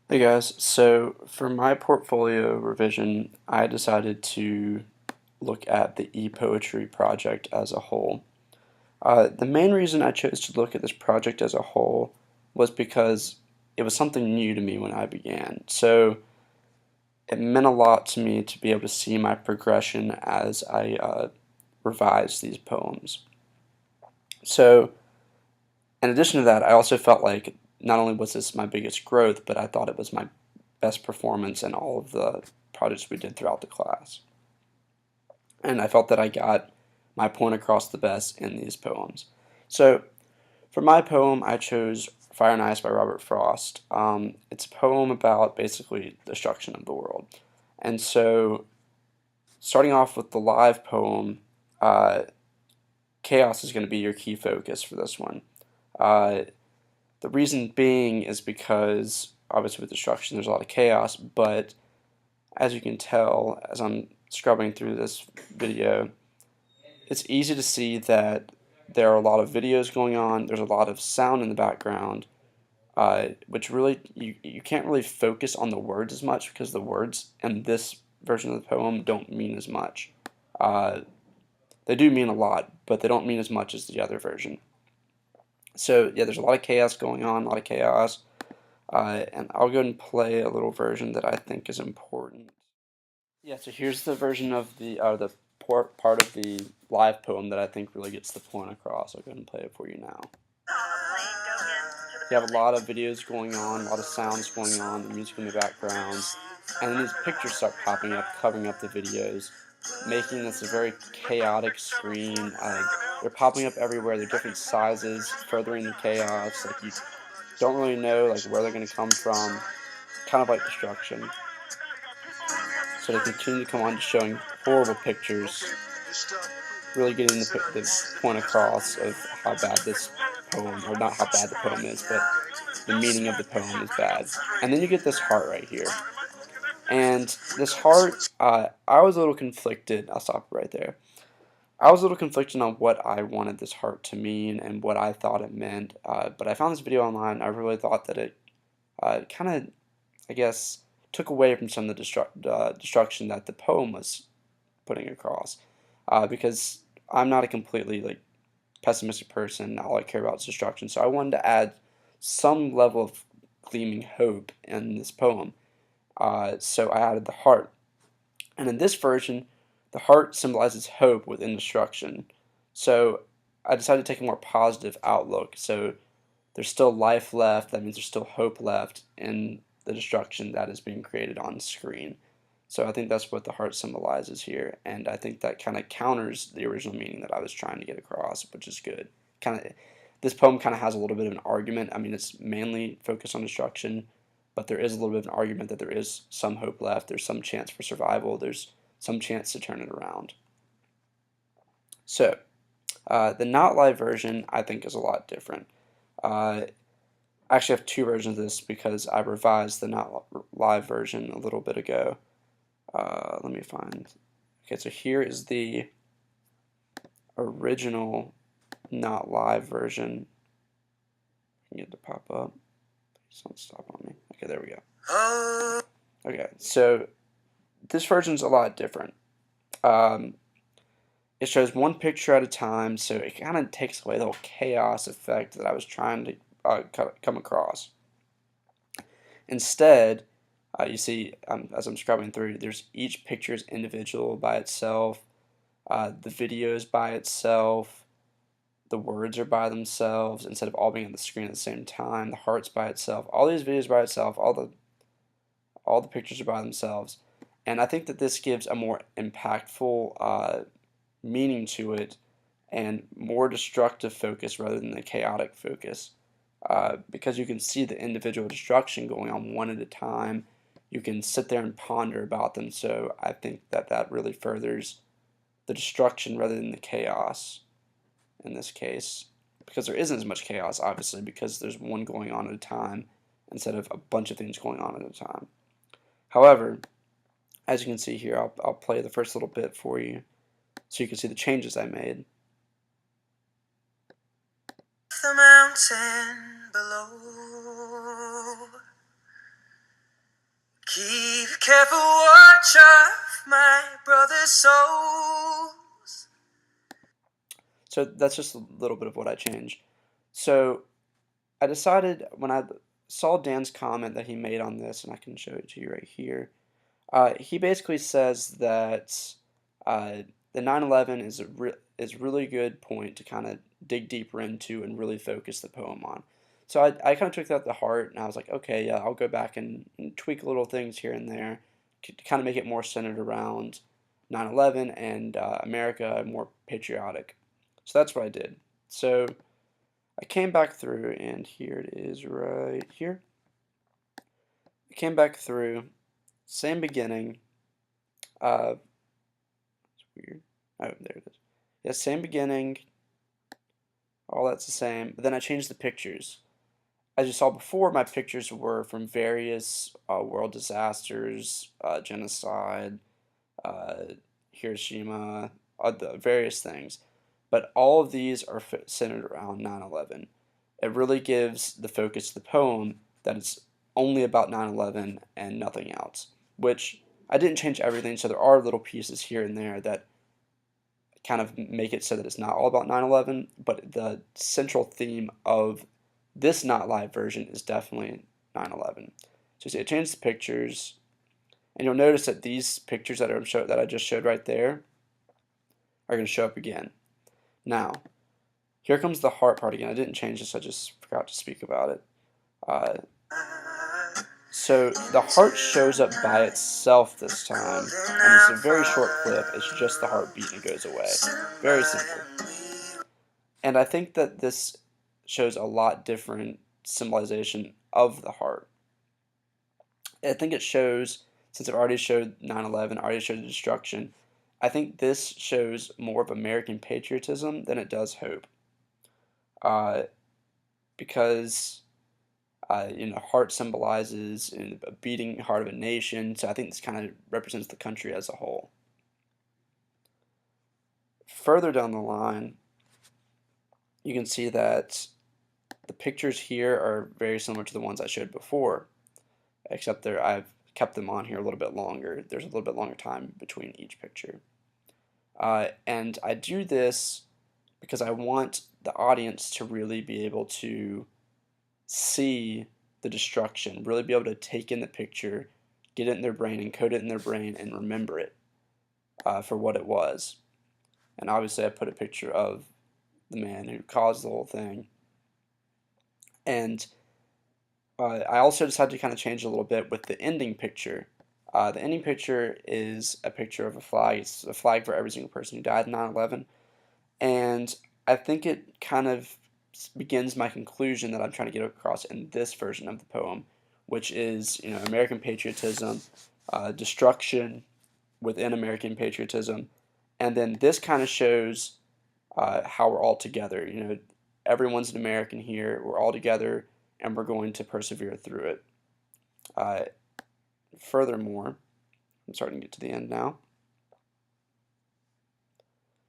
Hey guys, so for my portfolio revision, I decided to look at the ePoetry project as a whole. The main reason I chose to look at this project as a whole was because it was something new to me when I began. So it meant a lot to me to be able to see my progression as I revised these poems. So in addition to that, I also felt like not only was this my biggest growth, but I thought it was my best performance in all of the projects we did throughout the class. And I felt that I got my point across the best in these poems. So for my poem, I chose Fire and Ice by Robert Frost. It's a poem about basically the destruction of the world. And so starting off with the live poem, uh, chaos is going to be your key focus for this one. Uh, The reason being is because obviously with destruction there's a lot of chaos, but as you can tell as I'm scrubbing through this video, it's easy to see that there are a lot of videos going on, there's a lot of sound in the background, which really, you can't really focus on the words as much because the words in this version of the poem don't mean as much. Uh, they do mean a lot, but they don't mean as much as the other version. So yeah, there's a lot of chaos going on, a lot of chaos. And I'll go and play a little version that I think is important. Yeah, so here's the version of the part of the live poem that I think really gets the point across. I'll go ahead and play it for you now. You have a lot of videos going on, a lot of sounds going on, music in the background, and then these pictures start popping up, covering up the videos, making this a very chaotic screen. They're popping up everywhere. They're different sizes, furthering the chaos. Like you don't really know like where they're going to come from. Kind of like destruction. So they continue to come on to showing horrible pictures, really getting the point across of how bad this poem, or not how bad the poem is, but the meaning of the poem is bad. And then you get this heart right here. And this heart, I was a little conflicted. I'll stop right there. I was a little conflicted on what I wanted this heart to mean and what I thought it meant. But I found this video online. I really thought that it kind of, I guess, took away from some of the destruction that the poem was putting across. Because I'm not a completely like pessimistic person. All I care about is destruction. So I wanted to add some level of gleaming hope in this poem. So I added the heart. And in this version, the heart symbolizes hope within destruction. So I decided to take a more positive outlook. So there's still life left. That means there's still hope left in the destruction that is being created on screen. So I think that's what the heart symbolizes here, and I think that kind of counters the original meaning that I was trying to get across, which is good. Kind of, this poem kind of has a little bit of an argument. I mean, it's mainly focused on destruction, but there is a little bit of an argument that there is some hope left. There's some chance for survival. There's some chance to turn it around. So the not live version I think is a lot different. I actually have two versions of this because I revised the not live version a little bit ago. Let me find. Okay, so here is the original not live version. I can get it to pop up. Just don't stop on me. Okay, there we go. Okay, so this version's a lot different. Um, it shows one picture at a time, so it kind of takes away the whole chaos effect that I was trying to come across. Instead, you see, as I'm scrubbing through, there's each picture is individual by itself. The video is by itself. The words are by themselves instead of all being on the screen at the same time. The heart's by itself. All these videos by itself. All the pictures are by themselves. And I think that this gives a more impactful meaning to it and more destructive focus rather than the chaotic focus. Because you can see the individual destruction going on one at a time. You can sit there and ponder about them. So I think that that really furthers the destruction rather than the chaos in this case. Because there isn't as much chaos, obviously, because there's one going on at a time instead of a bunch of things going on at a time. However, as you can see here, I'll play the first little bit for you so you can see the changes I made. The mountain below, Careful watch of my brother's souls. So that's just a little bit of what I changed. So I decided when I saw Dan's comment that he made on this, and I can show it to you right here. He basically says that the 9/11 is really good point to kind of dig deeper into and really focus the poem on. So I kind of took that to heart, and I was like, okay, yeah, I'll go back and tweak little things here and there to kind of make it more centered around 9/11 and America, more patriotic. So that's what I did. So I came back through, and here it is right here. I came back through, same beginning. It's weird. Oh, there it is. Yeah, same beginning. All that's the same. But then I changed the pictures. As you saw before, my pictures were from various world disasters, genocide, uh, Hiroshima, the various things. But all of these are centered around 9/11. It really gives the focus to the poem that it's only about 9/11 and nothing else, which I didn't change everything, so there are little pieces here and there that kind of make it so that it's not all about 9/11, but the central theme of this not live version is definitely 9/11. So see, I changed the pictures, and you'll notice that these pictures that I just showed right there are going to show up again. Now, here comes the heart part again. I didn't change this, I just forgot to speak about it. Uh, so the heart shows up by itself this time, and it's a very short clip. It's just the heartbeat and it goes away. Very simple. And I think that this shows a lot different symbolization of the heart. I think it shows, since it already showed 9/11, already showed the destruction, I think this shows more of American patriotism than it does hope. Uh, because heart symbolizes a beating heart of a nation, so I think this kind of represents the country as a whole. Further down the line, you can see that the pictures here are very similar to the ones I showed before, except I've kept them on here a little bit longer. There's a little bit longer time between each picture. And I do this because I want the audience to really be able to see the destruction, really be able to take in the picture, get it in their brain, encode it in their brain, and remember it for what it was. And obviously I put a picture of the man who caused the whole thing. And I also decided to kind of change a little bit with the ending picture. The ending picture is a picture of a flag. It's a flag for every single person who died in 9/11. And I think it kind of begins my conclusion that I'm trying to get across in this version of the poem, which is, American patriotism, destruction within American patriotism, and then this kind of shows how we're all together. Everyone's an American here. We're all together, and we're going to persevere through it. Uh, Furthermore, I'm starting to get to the end now.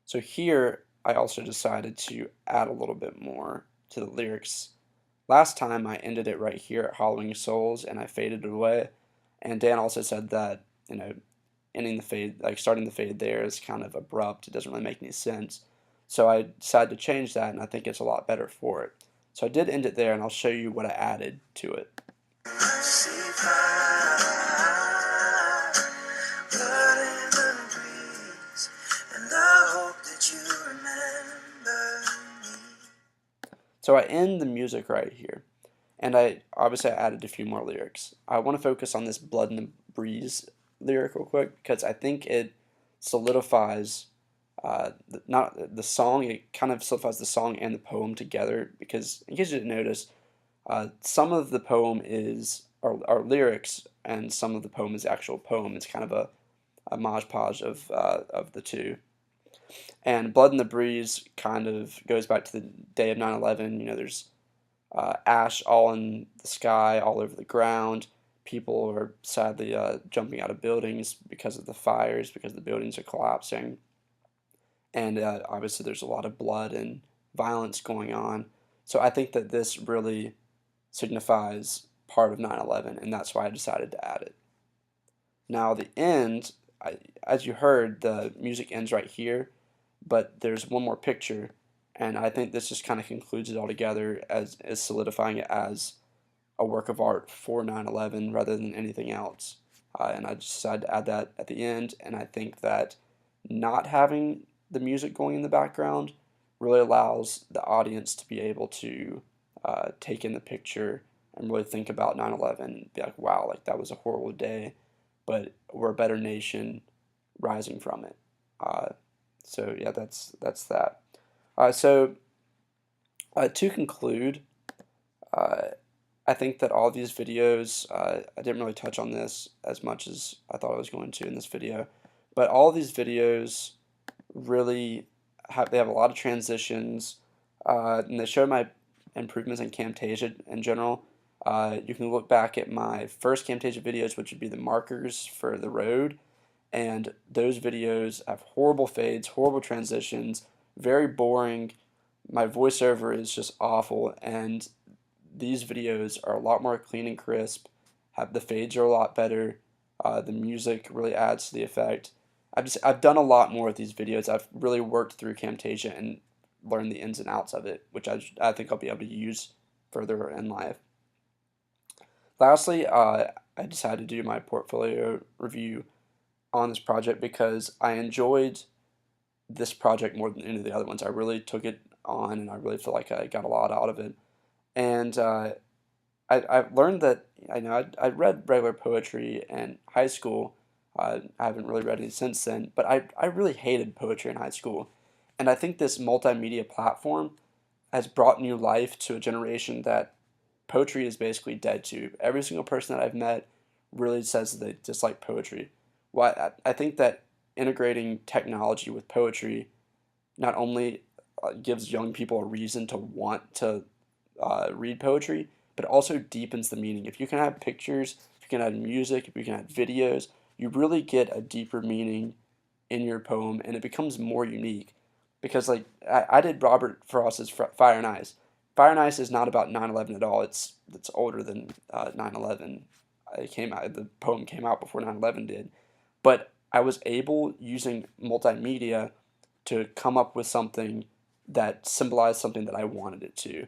So here, I also decided to add a little bit more to the lyrics. Last time I ended it right here at Hollowing Souls, and I faded it away. And Dan also said that, ending the fade, like starting the fade there is kind of abrupt. It doesn't really make any sense. So I decided to change that, and I think it's a lot better for it. So I did end it there, and I'll show you what I added to it. So I end the music right here, and I added a few more lyrics. I want to focus on this "Blood in the Breeze" lyric real quick because I think it solidifies not the song. It kind of solidifies the song and the poem together because, in case you didn't notice, some of the poem are lyrics, and some of the poem is actual poem. It's kind of a modge podge of the two. And Blood in the Breeze kind of goes back to the day of 9/11. There's ash all in the sky, all over the ground. People are sadly jumping out of buildings because of the fires, because the buildings are collapsing. And obviously there's a lot of blood and violence going on. So I think that this really signifies part of 9/11, and that's why I decided to add it. Now the end, as you heard, the music ends right here, but there's one more picture, and I think this just kind of concludes it all together as solidifying it as a work of art for 9/11 rather than anything else. And I just decided to add that at the end, and I think that not having the music going in the background really allows the audience to be able to take in the picture and really think about 9/11 and be like, wow, like that was a horrible day, but we're a better nation rising from it. Uh, so yeah, that's that. So to conclude, uh, I think that all these videos, I didn't really touch on this as much as I thought I was going to in this video, but all these videos really they have a lot of transitions, and they show my improvements in Camtasia in general. You can look back at my first Camtasia videos, which would be the markers for the road, and those videos have horrible fades, horrible transitions, very boring. My voiceover is just awful, and these videos are a lot more clean and crisp. Have the fades are a lot better. The music really adds to the effect. I've done a lot more with these videos. I've really worked through Camtasia and learned the ins and outs of it, which I think I'll be able to use further in life. Lastly, I decided to do my portfolio review on this project because I enjoyed this project more than any of the other ones. I really took it on, and I really feel like I got a lot out of it. And I've learned that I read regular poetry in high school. I haven't really read any since then, but I really hated poetry in high school. And I think this multimedia platform has brought new life to a generation that poetry is basically dead to. Every single person that I've met really says that they dislike poetry. Well, I think that integrating technology with poetry not only gives young people a reason to want to read poetry, but it also deepens the meaning. If you can have pictures, if you can add music, if you can add videos, you really get a deeper meaning in your poem, and it becomes more unique. Because like I did Robert Frost's Fire and Ice. Fire and Ice is not about 9/11 at all. It's older than 9/11. It came out. The poem came out before 9/11 did, but I was able using multimedia to come up with something that symbolized something that I wanted it to.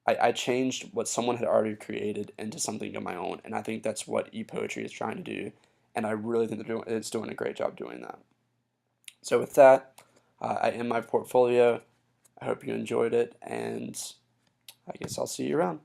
I changed what someone had already created into something of my own, and I think that's what e-poetry is trying to do, and I really think it's doing a great job doing that. So with that, I end my portfolio. I hope you enjoyed it, and I guess I'll see you around.